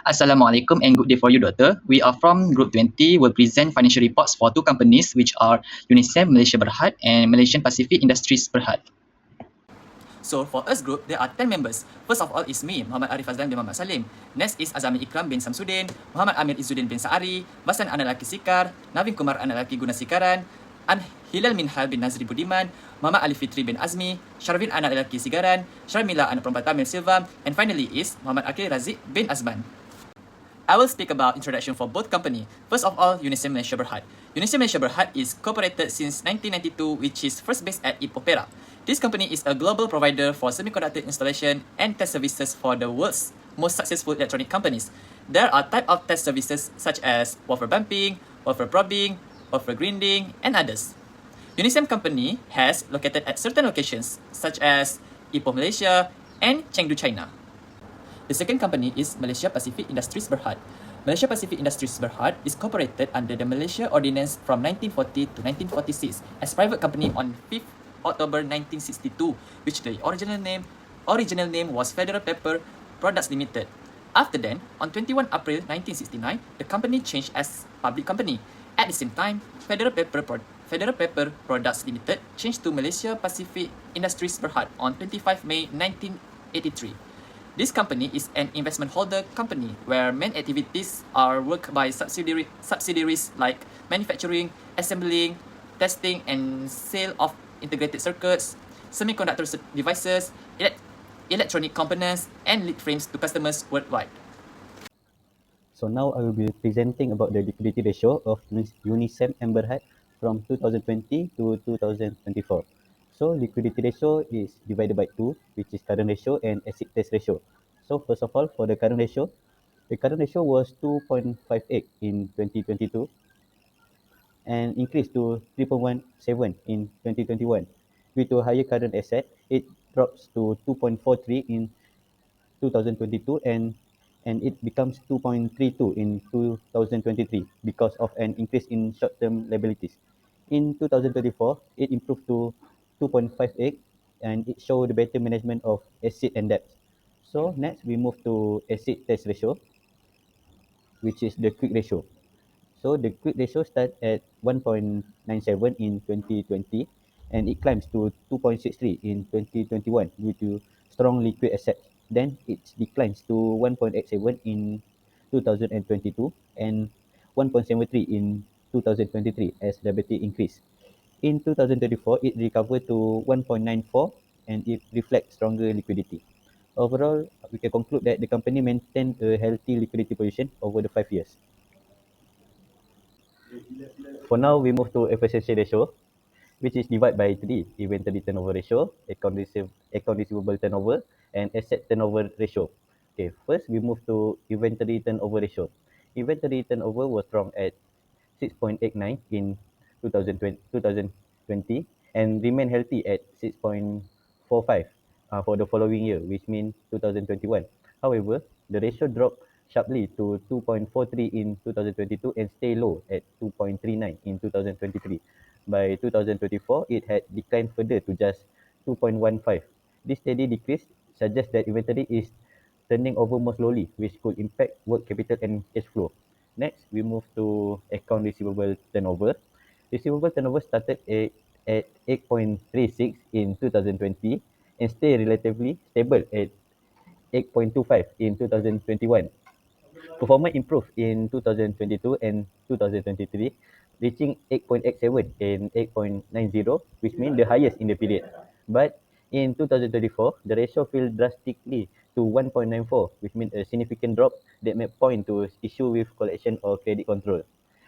Assalamualaikum and good day for you, Doctor. We are from Group 20. We'll present financial reports for two companies, which are Unisem Malaysia Berhad and Malaysian Pacific Industries Berhad. So for us group, there are 10 members. First of all is me, Muhammad Arif Azlan bin Muhammad Salim. Next is Azami Ikram bin Samsudin, Muhammad Amir Izzuddin bin Saari, Basan anak lelaki Sikar, Navin Kumar anak lelaki Guna Sikaran, Hilal Minhal bin Nazri Budiman, Muhammad Ali Fitri bin Azmi, Sharvin anak lelaki Sigaran, Sharmila anak perempuan Tamil Silva, and finally is Muhammad Akil Razik bin Azman. I will speak about introduction for both company. First of all, Unisem Malaysia Berhad. Unisem Malaysia Berhad is cooperated since 1992, which is first based at Ipoh Perak. This company is a global provider for semiconductor installation and test services for the world's most successful electronic companies. There are type of test services such as wafer bumping, wafer probing, wafer grinding, and others. Unisem company has located at certain locations such as Ipoh, Malaysia, and Chengdu, China. The second company is Malaysia Pacific Industries Berhad. Malaysia Pacific Industries Berhad is cooperated under the Malaysia Ordinance from 1940 to 1946 as private company on 5th October 1962, which the original name was Federal Paper Products Limited. After then, on 21 April 1969, the company changed as public company. At the same time, Federal Paper Products Limited changed to Malaysia Pacific Industries Berhad on 25 May 1983. This company is an investment holder company where main activities are worked by subsidiaries like manufacturing, assembling, testing, and sale of integrated circuits, semiconductor devices, electronic components, and lead frames to customers worldwide. So now I will be presenting about the liquidity ratio of Unisem and Berhad from 2020 to 2024. So liquidity ratio is divided by 2, which is current ratio and acid test ratio. So first of all, for the current ratio was 2.58 in 2022 and increased to 3.17 in 2021. Due to higher current asset, it drops to 2.43 in 2022 and it becomes 2.32 in 2023 because of an increase in short-term liabilities. In 2024, it improved to 2.58 and it showed better management of asset and debt. So next we move to asset test ratio, which is the quick ratio. So the quick ratio starts at 1.97 in 2020 and it climbs to 2.63 in 2021 due to strong liquid assets. Then it declines to 1.87 in 2022 and 1.73 in 2023 as liability increase. In 2024, it recovered to 1.94 and it reflects stronger liquidity. Overall, we can conclude that the company maintained a healthy liquidity position over the 5 years. For now, we move to efficiency ratio, which is divided by 3: inventory turnover ratio, account receivable turnover, and asset turnover ratio. Okay, first we move to inventory turnover ratio. Inventory turnover was strong at 6.89 in 2020 and remained healthy at 6.45 for the following year, which means 2021. However, the ratio dropped sharply to 2.43 in 2022 and stay low at 2.39 in 2023. By 2024, it had declined further to just 2.15. This steady decrease suggests that inventory is turning over more slowly, which could impact working capital and cash flow. Next, we move to account receivable turnover. Receivable turnover started at 8.36 in 2020 and stayed relatively stable at 8.25 in 2021. Performance improved in 2022 and 2023, reaching 8.87 and 8.90, which means the highest in the period. But in 2024, the ratio fell drastically to 1.94, which means a significant drop that may point to issue with collection or credit control.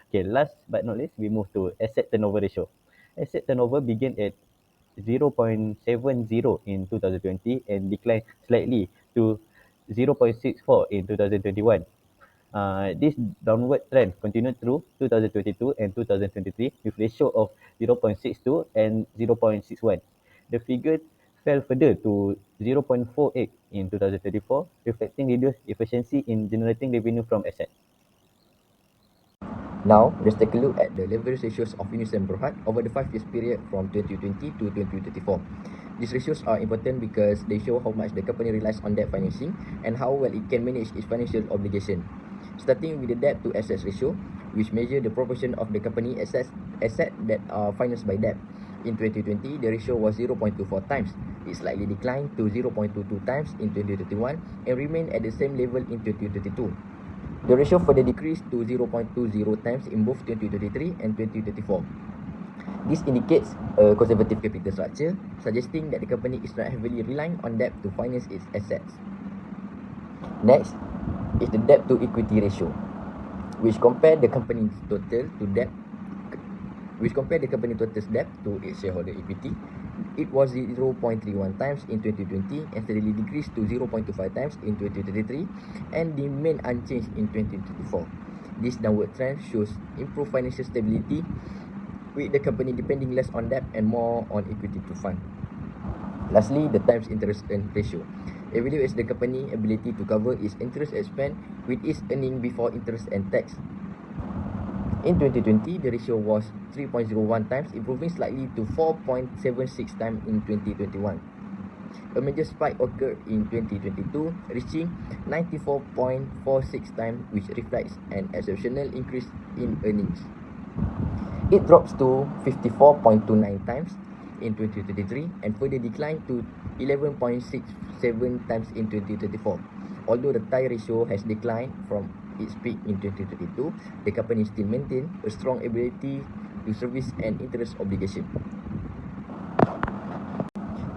Okay, last but not least, we move to asset turnover ratio. Asset turnover began at 0.70 in 2020 and declined slightly to 0.64 in 2021. This downward trend continued through 2022 and 2023 with ratio of 0.62 and 0.61. The figure fell further to 0.48 in 2024, reflecting reduced efficiency in generating revenue from assets. Now, let's take a look at the leverage ratios of Unisem Berhad over the 5 years period from 2020 to 2024. These ratios are important because they show how much the company relies on debt financing and how well it can manage its financial obligation. Starting with the debt to assets ratio, which measure the proportion of the company assets that are financed by debt. In 2020, the ratio was 0.24 times. It slightly declined to 0.22 times in 2021 and remained at the same level in 2022. The ratio further decreased to 0.20 times in both 2023 and 2024. This indicates a conservative capital structure, suggesting that the company is not heavily relying on debt to finance its assets. Next is the debt to equity ratio, which compare the company's total debt to its shareholder equity. It was 0.31 times in 2020 and steadily decreased to 0.25 times in 2023 and remained unchanged in 2024. This downward trend shows improved financial stability, with the company depending less on debt and more on equity to fund. Lastly, the times interest earn ratio evaluates the company's ability to cover its interest expense with its earning before interest and tax. In 2020, the ratio was 3.01 times, improving slightly to 4.76 times in 2021. A major spike occurred in 2022, reaching 94.46 times, which reflects an exceptional increase in earnings. It drops to 54.29 times in 2023 and further declined to 11.67 times in 2024. Although the tie ratio has declined from its peak in 2022, the company still maintains a strong ability to service an interest obligation.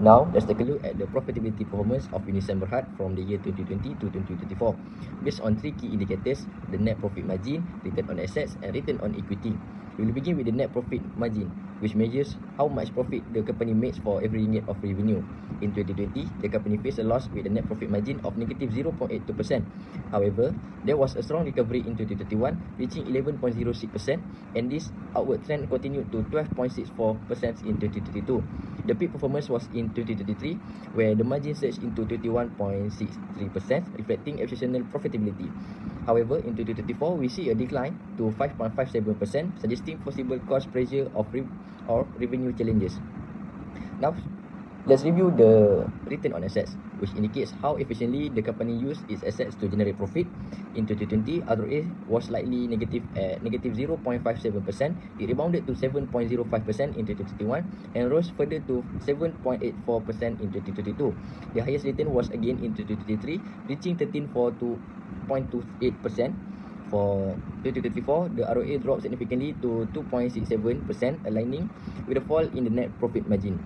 Now, let's take a look at the profitability performance of Unisem Berhad from the year 2020 to 2024. Based on three key indicators, the net profit margin, return on assets, and return on equity. We will begin with the net profit margin, which measures how much profit the company makes for every ringgit of revenue. In 2020, the company faced a loss with a net profit margin of negative 0.82%. However, there was a strong recovery in 2021, reaching 11.06%, and this upward trend continued to 12.64% in 2022. The peak performance was in 2023, where the margin surged into 21.63%, reflecting exceptional profitability. However, in 2024, we see a decline to 5.57%, suggesting possible cost pressure or revenue challenges. Now, let's review the return on assets, which indicates how efficiently the company used its assets to generate profit. In 2020, ROA was slightly negative at negative 0.57%. It rebounded to 7.05% in 2021 and rose further to 7.84% in 2022. The highest return was again in 2023, reaching 13.28%. For 2024, the ROA dropped significantly to 2.67%, aligning with a fall in the net profit margin.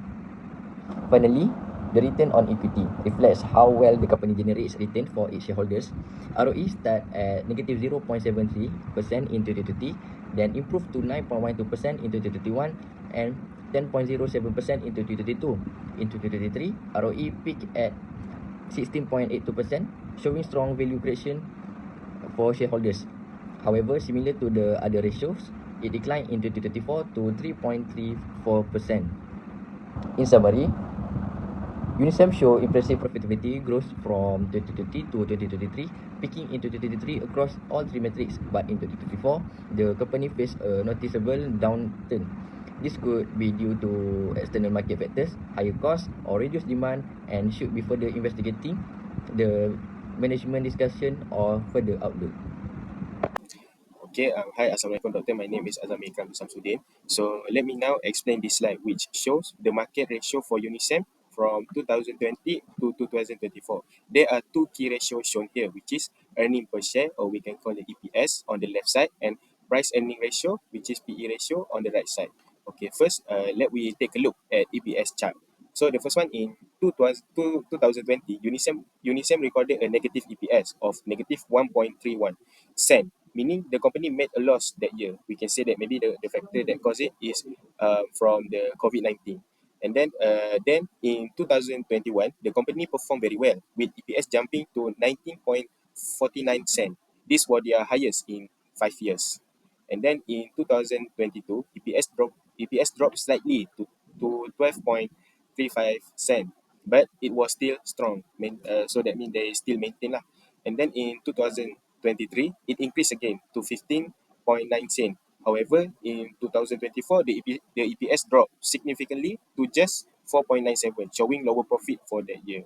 Finally, the return on equity reflects how well the company generates return for its shareholders. ROE start at negative 0.73% in 2020, then improved to 9.12% in 2021 and 10.07% in 2022. In 2023, ROE peaked at 16.82%, showing strong value creation for shareholders. However, similar to the other ratios, it declined in 2024 to 3.34%. In summary, Unisem show impressive profitability growth from 2020 to 2023, peaking in 2023 across all three metrics. But in 2024, the company faced a noticeable downturn. This could be due to external market factors, higher costs, or reduced demand, and should be further investigating the management discussion or further outlook. Okay, hi, Assalamualaikum, Doctor. My name is Azami Ikram bin Samsudin. So let me now explain this slide, which shows the market ratio for Unisem from 2020 to 2024. There are two key ratios shown here, which is earning per share, or we can call it EPS, on the left side, and price earning ratio, which is PE ratio, on the right side. Okay, first, let we take a look at EPS chart. So the first one in 2020, Unisem recorded a negative EPS of negative 1.31 cent, meaning the company made a loss that year. We can say that maybe the factor that caused it is from the COVID-19. And then in 2021, the company performed very well, with EPS jumping to 19.49 cent. This was their highest in 5 years. And then in 2022, EPS dropped slightly to 12.35 cent, but it was still strong. So that means they still maintain lah. And then in 2023, it increased again to 15.9 cent. However, in 2024, the EPS dropped significantly to just 4.97, showing lower profit for that year.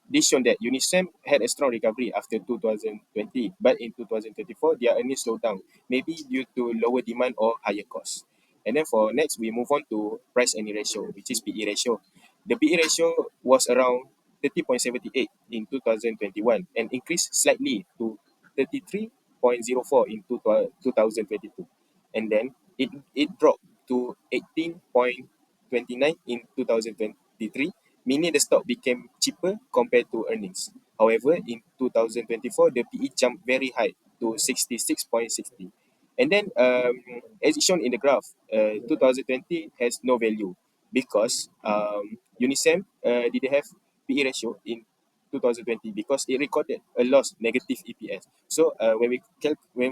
This shown that Unisem had a strong recovery after 2020, but in 2024, their earnings slowed down, maybe due to lower demand or higher costs. And then for next, we move on to price earning ratio, which is PE ratio. The PE ratio was around 30.78 in 2021 and increased slightly to 33.04 in 2022. And then it dropped to 18.29 in 2023, meaning the stock became cheaper compared to earnings. However, in 2024, the PE jumped very high to 66.60. And then, as shown in the graph, 2020 has no value because Unisem didn't have PE ratio in 2020 because it recorded a loss negative EPS. So when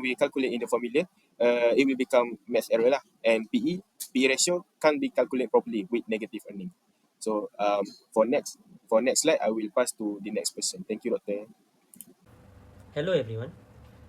we calculate in the formula, it will become math error lah. And PE ratio can't be calculated properly with negative earning. So for next slide, I will pass to the next person. Thank you, Doctor. Hello everyone.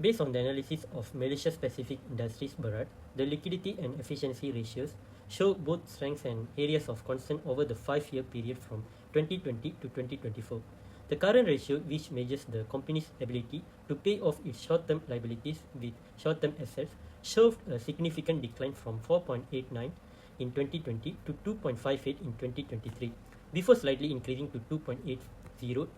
Based on the analysis of Malaysia-specific industries Berat, the liquidity and efficiency ratios show both strengths and areas of concern over the 5-year period from 2020 to 2024. The current ratio, which measures the company's ability to pay off its short-term liabilities with short-term assets, showed a significant decline from 4.89 in 2020 to 2.58 in 2023, before slightly increasing to 2.80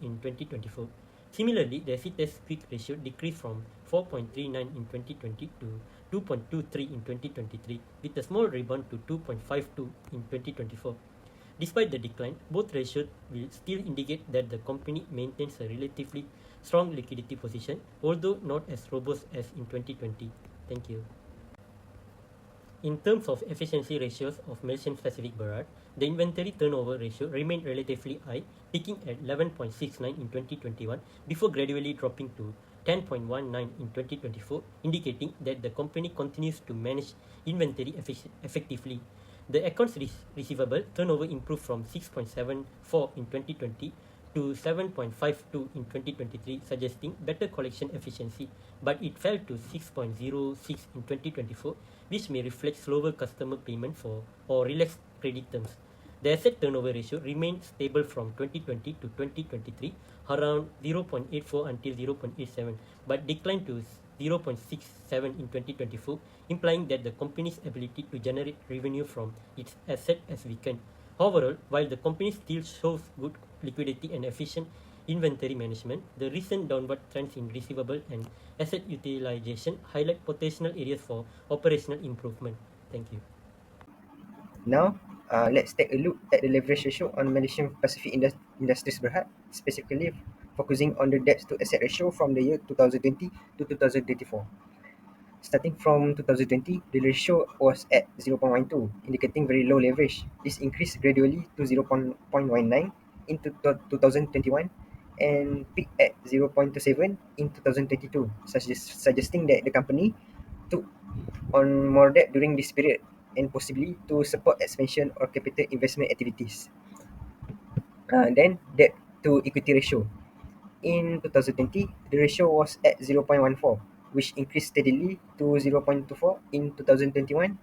in 2024. Similarly, the acid test quick ratio decreased from 4.39 in 2020 to 2.23 in 2023, with a small rebound to 2.52 in 2024. Despite the decline, both ratios will still indicate that the company maintains a relatively strong liquidity position, although not as robust as in 2020. Thank you. In terms of efficiency ratios of Malaysian Pacific Berat, the inventory turnover ratio remained relatively high, peaking at 11.69 in 2021 before gradually dropping to 10.19 in 2024, indicating that the company continues to manage inventory effectively. The accounts receivable turnover improved from 6.74 in 2020 to 7.52 in 2023, suggesting better collection efficiency, but it fell to 6.06 in 2024, which may reflect slower customer payment for or relaxed credit terms. The asset turnover ratio remained stable from 2020 to 2023, around 0.84 until 0.87, but declined to 0.67 in 2024, implying that the company's ability to generate revenue from its asset has weakened. Overall, while the company still shows good liquidity and efficient inventory management, the recent downward trends in receivable and asset utilization highlight potential areas for operational improvement. Thank you. Now, let's take a look at the leverage ratio on Malaysian Pacific Industries Berhad, specifically focusing on the debt to asset ratio from the year 2020 to 2024. Starting from 2020, the ratio was at 0.12, indicating very low leverage. This increased gradually to 0.19 in 2021 and peaked at 0.27 in 2022, suggesting that the company took on more debt during this period and possibly to support expansion or capital investment activities. Then debt to equity ratio. In 2020, the ratio was at 0.14, which increased steadily to 0.24 in 2021,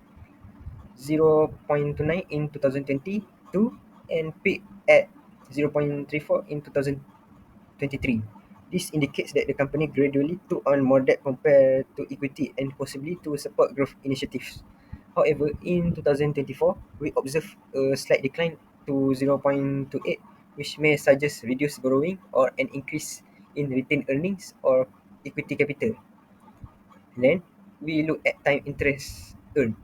0.29 in 2022, and peaked at 0.34 in 2023. This indicates that the company gradually took on more debt compared to equity and possibly to support growth initiatives. However, in 2024, we observed a slight decline to 0.28, which may suggest reduced borrowing or an increase in retained earnings or equity capital. Then, we look at time interest earned.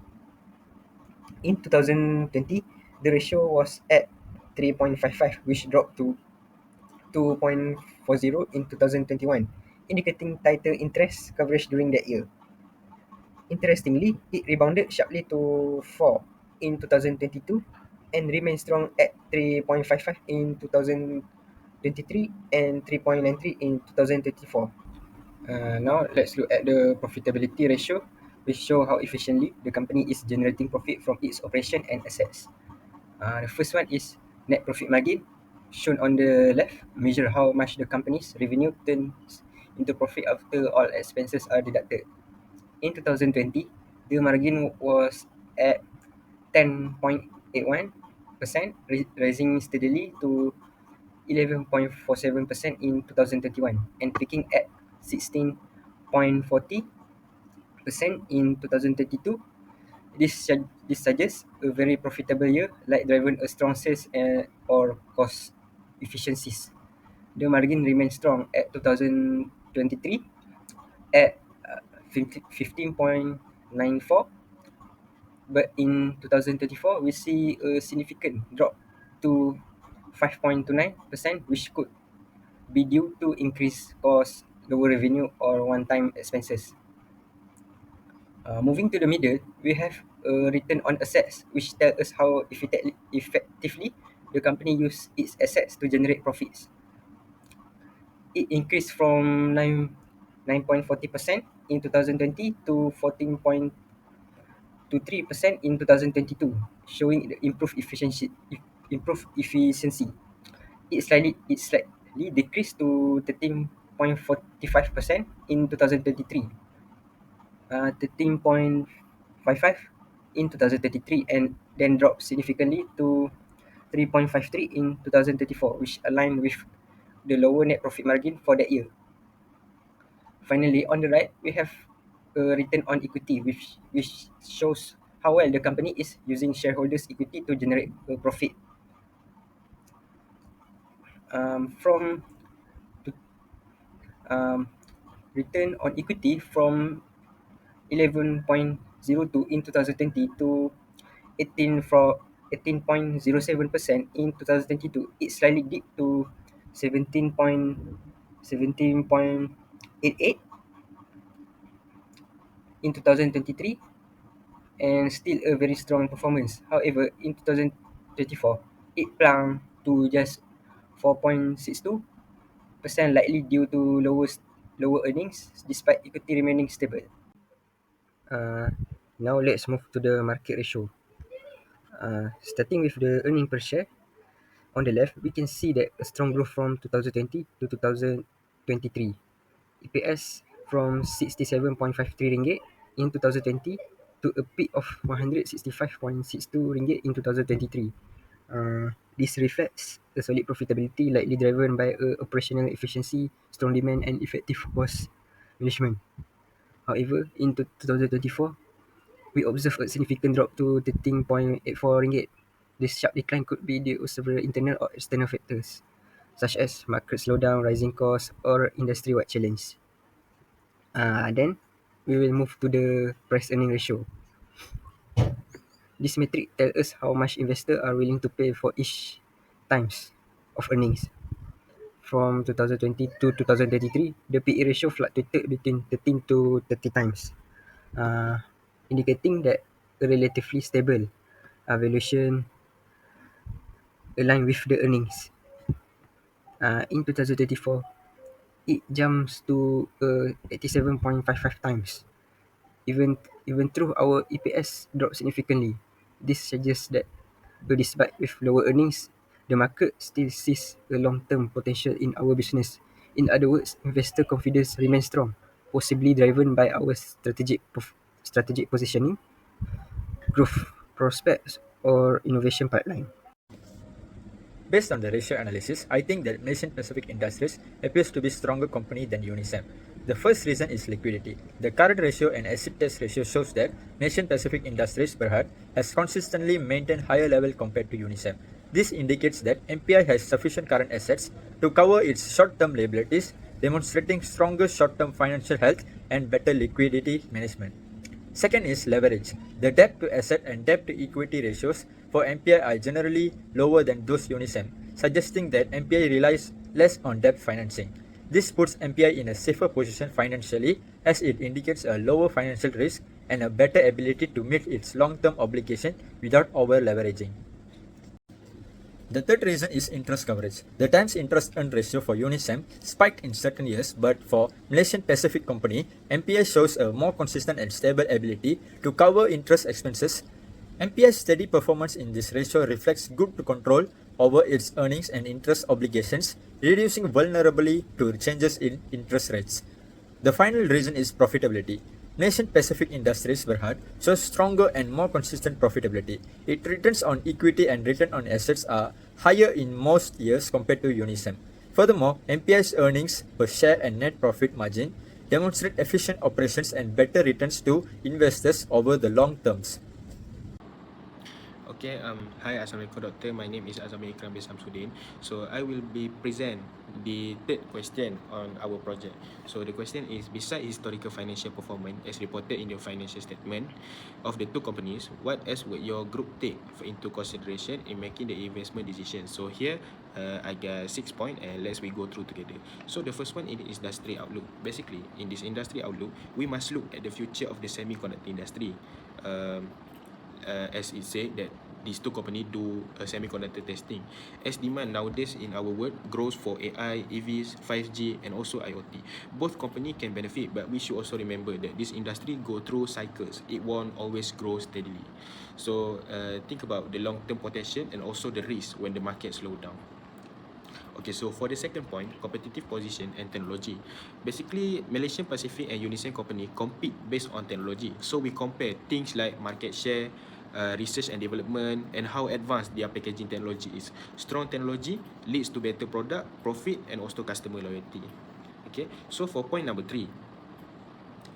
In 2020, the ratio was at 3.55, which dropped to 2.40 in 2021, indicating tighter interest coverage during that year. Interestingly, it rebounded sharply to 4 in 2022 and remained strong at 3.55 in 2023 and 3.93 in 2024. Now, let's look at the profitability ratio, which show how efficiently the company is generating profit from its operation and assets. The first one is net profit margin, shown on the left, measure how much the company's revenue turns into profit after all expenses are deducted. In 2020, the margin was at 10.8%, 11.81%, rising steadily to 11.47% in 2021 and peaking at 16.40% in 2022. This suggests a very profitable year, like driven a strong sales or cost efficiencies. The margin remains strong at 2023 at 15.94, but in 2024 we see a significant drop to 5.29%, which could be due to increased cost, lower revenue, or one-time expenses. Moving to the middle, we have a return on assets, which tell us how effectively the company use its assets to generate profits. It increased from 9.40% in 2020 to 14.23% in 2022, showing the improved efficiency. It slightly decreased to 13.45% in 2023, 13.55 in 2023, and then dropped significantly to 3.53 in 2024, which aligned with the lower net profit margin for that year. Finally, on the right, we have a return on equity, which shows how well the company is using shareholders' equity to generate a profit. From um, return on equity from 11.02 in 2020 to 18.07% in 2022, it slightly dipped to 17.88 in 2023, and still a very strong performance. However, in 2024, it plunged to just 4.62%, likely due to lower earnings despite equity remaining stable. Uh, Now let's move to the market ratio. Starting with the earning per share, on the left, we can see that a strong growth from 2020 to 2023. EPS from 67.53 ringgit in 2020 to a peak of 165.62 ringgit in 2023. This reflects a solid profitability likely driven by operational efficiency, strong demand, and effective cost management. However, in 2024, we observe a significant drop to 13.84 ringgit. This sharp decline could be due to several internal or external factors, such as market slowdown, rising costs, or industry-wide challenge. Then we will move to the price earning ratio. This metric tells us how much investors are willing to pay for each times of earnings. From 2020 to 2023, the PE ratio fluctuated between 13 to 30 times, uh, indicating that a relatively stable valuation aligned with the earnings. In 2024, it jumps to 87.55 times. Even though our EPS dropped significantly, this suggests that despite with lower earnings, the market still sees a long-term potential in our business. In other words, investor confidence remains strong, possibly driven by our strategic positioning, growth prospects, or innovation pipeline. Based on the ratio analysis, I think that Malaysian Pacific Industries appears to be stronger company than Unisem. The first reason is liquidity. The current ratio and acid test ratio shows that Malaysian Pacific Industries Berhad has consistently maintained higher level compared to Unisem. This indicates that MPI has sufficient current assets to cover its short-term liabilities, demonstrating stronger short-term financial health and better liquidity management. Second is leverage. The debt to asset and debt to equity ratios for MPI are generally lower than those Unisem, suggesting that MPI relies less on debt financing. This puts MPI in a safer position financially as it indicates a lower financial risk and a better ability to meet its long-term obligation without over-leveraging. The third reason is interest coverage. The times interest earned ratio for Unisem spiked in certain years, but for Malaysian Pacific Company, MPI shows a more consistent and stable ability to cover interest expenses. MPI's steady performance in this ratio reflects good control over its earnings and interest obligations, reducing vulnerability to changes in interest rates. The final reason is profitability. Malaysian Pacific Industries Berhad shows stronger and more consistent profitability. Its returns on equity and return on assets are higher in most years compared to Unisem. Furthermore, MPI's earnings per share and net profit margin demonstrate efficient operations and better returns to investors over the long terms. Okay, hi, Assalamualaikum Doctor. My name is Azami Ikram bin Samsudin. So I will be present the third question on our project. So the question is, beside historical financial performance as reported in your financial statement of the two companies, what else would your group take into consideration in making the investment decision? So here, I got 6 points and let's we go through together. So the first one is industry outlook. Basically, in this industry outlook, we must look at the future of the semiconductor industry. As it said that these two companies do semiconductor testing. As demand nowadays in our world grows for AI, EVs, 5G and also IoT. Both companies can benefit, but we should also remember that this industry go through cycles. It won't always grow steadily. So think about the long-term potential and also the risk when the market slow down. Okay, so for the second point, competitive position and technology. Basically, Malaysian Pacific and Unisem company compete based on technology. So we compare things like market share, research and development, and how advanced their packaging technology is. Strong technology leads to better product, profit, and also customer loyalty. Okay, so for point number 3,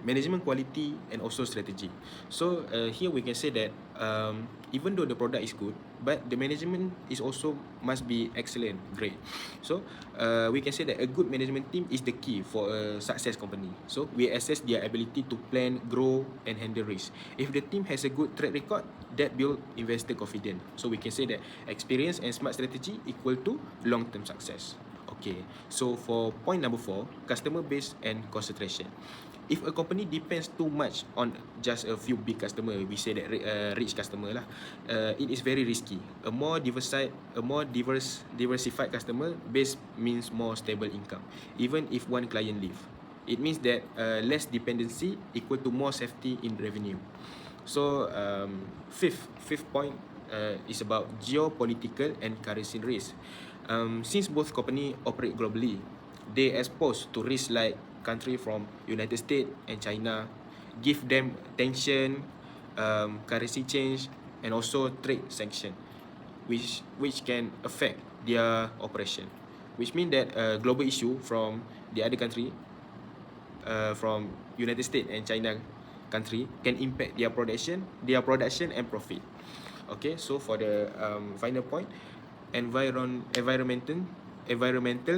management quality and also strategy. So here we can say that even though the product is good, but the management is also must be excellent, great. So we can say that a good management team is the key for a success company. So we assess their ability to plan, grow, and handle risk. If the team has a good track record, that build investor confidence. So we can say that experience and smart strategy equal to long-term success. Okay, so for point number 4, customer base and concentration. If a company depends too much on just a few big customer, we say that rich customer lah, it is very risky. A more diversified customer base means more stable income, even if one client leave. It means that less dependency equal to more safety in revenue. So fifth point is about geopolitical and currency risk. Since both companies operate globally, they exposed to risks like country from United States and China, give them tension, currency change, and also trade sanction, which can affect their operation. Which means that global issue from the other country, from United States and China country, can impact their production and profit. Okay, so for the final point, environmental,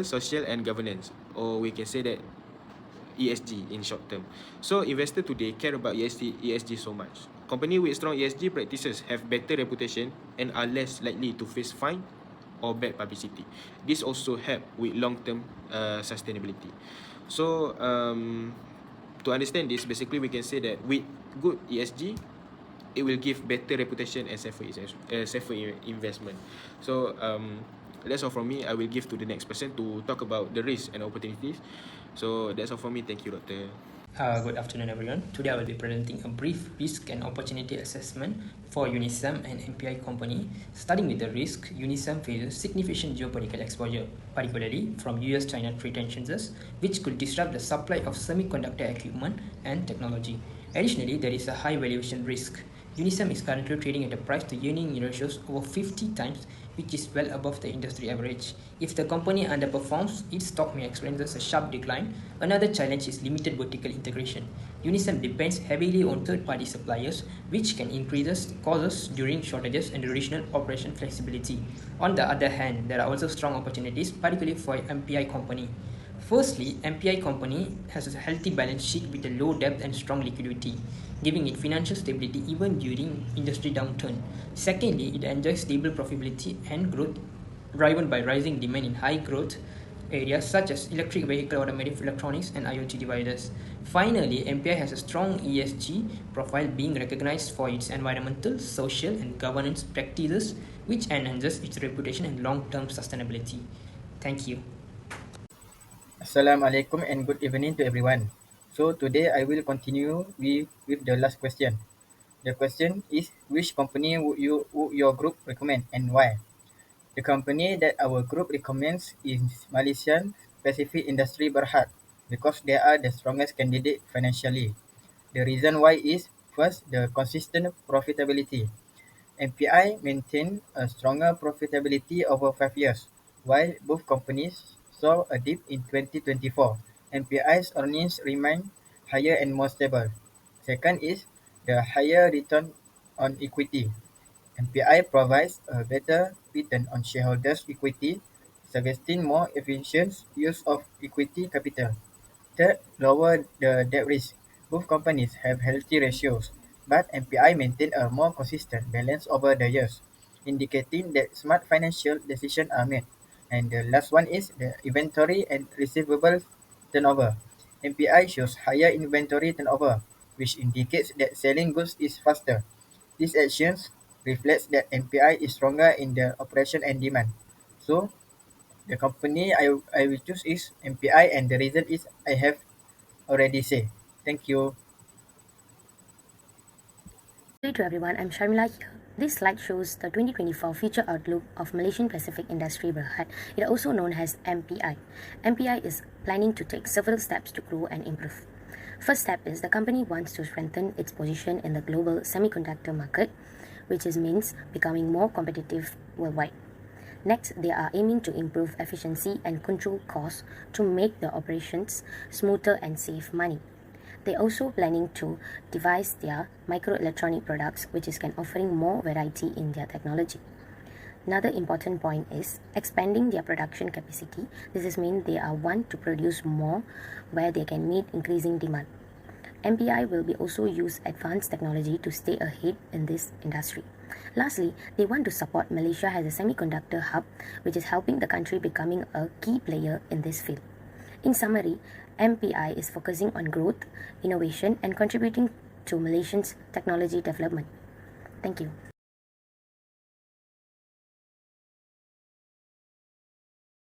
social, and governance, or we can say that ESG in short term. So investors today care about ESG so much. Company with strong ESG practices have better reputation and are less likely to face fine or bad publicity. This also help with long-term sustainability. So to understand this, basically we can say that with good ESG, it will give better reputation and safer investment. So that's all from me. I will give to the next person to talk about the risks and opportunities. So that's all from me. Thank you, Doctor. Good afternoon, everyone. Today I will be presenting a brief risk and opportunity assessment for Unisem and MPI company. Starting with the risk, Unisem faces significant geopolitical exposure, particularly from US-China trade tensions, which could disrupt the supply of semiconductor equipment and technology. Additionally, there is a high valuation risk. Unisem is currently trading at a price to earning ratios over 50 times, which is well above the industry average. If the company underperforms, its stock may experience a sharp decline. Another challenge is limited vertical integration. Unisem depends heavily on third-party suppliers, which can increase costs during shortages and additional operation flexibility. On the other hand, there are also strong opportunities, particularly for MPI company. Firstly, MPI company has a healthy balance sheet with a low debt and strong liquidity, giving it financial stability even during industry downturn. Secondly, it enjoys stable profitability and growth driven by rising demand in high growth areas such as electric vehicle, automotive electronics, and IoT devices. Finally, MPI has a strong ESG profile, being recognized for its environmental, social, and governance practices, which enhances its reputation and long-term sustainability. Thank you. Assalamualaikum and good evening to everyone. So today I will continue with the last question. The question is, which company would your group recommend and why? The company that our group recommends is Malaysian Pacific Industry Berhad because they are the strongest candidate financially. The reason why is first, the consistent profitability. MPI maintained a stronger profitability over 5 years, while both companies saw a dip in 2024. MPI's earnings remain higher and more stable. Second is the higher return on equity. MPI provides a better return on shareholders' equity, suggesting more efficient use of equity capital. Third, lower the debt risk. Both companies have healthy ratios, but MPI maintain a more consistent balance over the years, indicating that smart financial decisions are made. And the last one is the inventory and receivables turnover. MPI shows higher inventory turnover, which indicates that selling goods is faster. These actions reflects that MPI is stronger in the operation and demand. So the company I will choose is MPI, and the reason is I have already said. Thank you. Good day to everyone, I'm Sharmila here. This slide shows the 2024 future outlook of Malaysian Pacific Industry Berhad, it also known as MPI. MPI is planning to take several steps to grow and improve. First step is the company wants to strengthen its position in the global semiconductor market, which means becoming more competitive worldwide. Next, they are aiming to improve efficiency and control costs to make the operations smoother and save money. They're also planning to devise their microelectronic products, which can offering more variety in their technology. Another important point is expanding their production capacity. This means they are want to produce more where they can meet increasing demand. MPI will be also use advanced technology to stay ahead in this industry. Lastly, they want to support Malaysia as a semiconductor hub, which is helping the country becoming a key player in this field. In summary, MPI is focusing on growth, innovation, and contributing to Malaysia's technology development. Thank you.